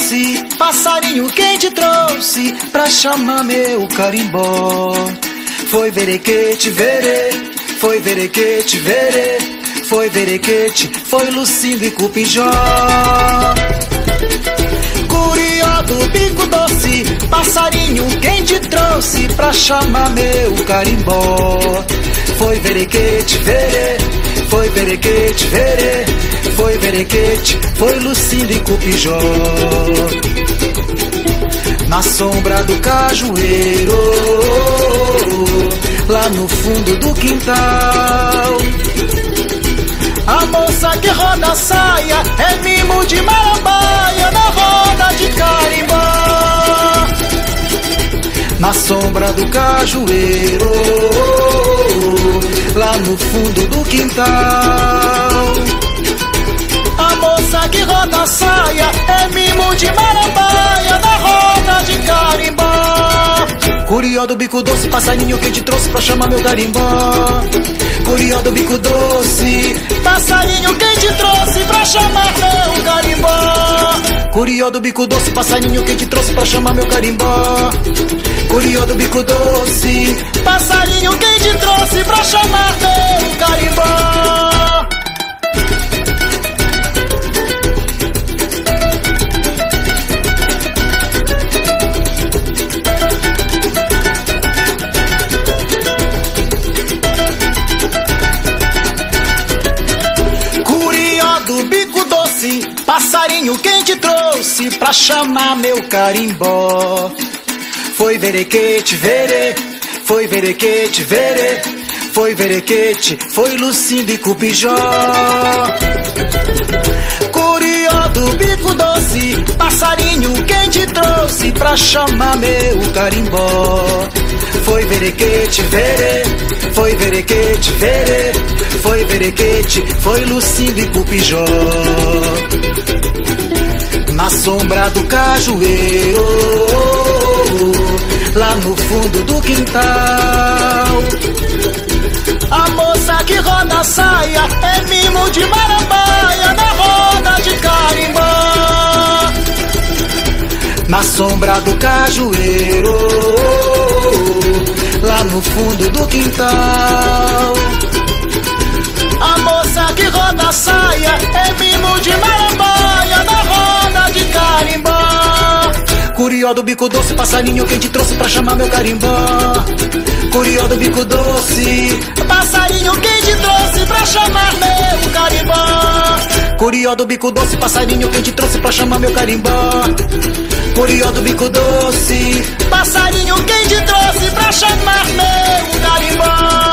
doce, passarinho quem te trouxe pra chamar meu carimbó. Foi verequete, verê, foi verequete, verê, foi verequete, foi Lucindo e Cupijó. Curió do bico doce, passarinho quem te trouxe pra chamar meu carimbó. Foi verequete, verê, foi verequete, verê, foi verequete, foi Lucindo e Cupijó. Na sombra do cajueiro, lá no fundo do quintal, a moça que roda a saia é mimo de marambaia na roda de carimbó. Na sombra do cajueiro, lá no fundo do quintal, a moça que roda a saia é mimo de marambaia na roda de carimbó. Curió do bico doce, passarinho quem te trouxe pra chamar meu carimbó. Curió do bico doce, passarinho quem te trouxe pra chamar meu carimbó. Curió do bico doce, passarinho quem te trouxe pra chamar meu carimbó. Curió do bico doce, passarinho quem te trouxe pra chamar meu carimbó. Passarinho quem te trouxe pra chamar meu carimbó. Foi verequete, verê, foi verequete, verê, foi verequete, foi Lucindo e Cupijó. Curió do bico doce, passarinho quem te trouxe pra chamar meu carimbó. Foi verequete, verê, foi verequete, verê, foi verequete, foi Lucindo e Cupijó. Na sombra do cajueiro, lá no fundo do quintal, a moça que roda a saia é mimo de marambaia na roda de carimbó. Na sombra do cajueiro, lá no fundo do quintal, a moça que roda a saia é mimo de marambaia na roda de carimbó. Curió do bico doce, passarinho quem te trouxe pra chamar meu carimbó. Curió do bico doce, passarinho quem te trouxe pra chamar meu carimbó. Curió do bico doce, passarinho quem te trouxe pra chamar meu carimbó. Curió do bico doce, passarinho quem te trouxe pra chamar meu carimbó.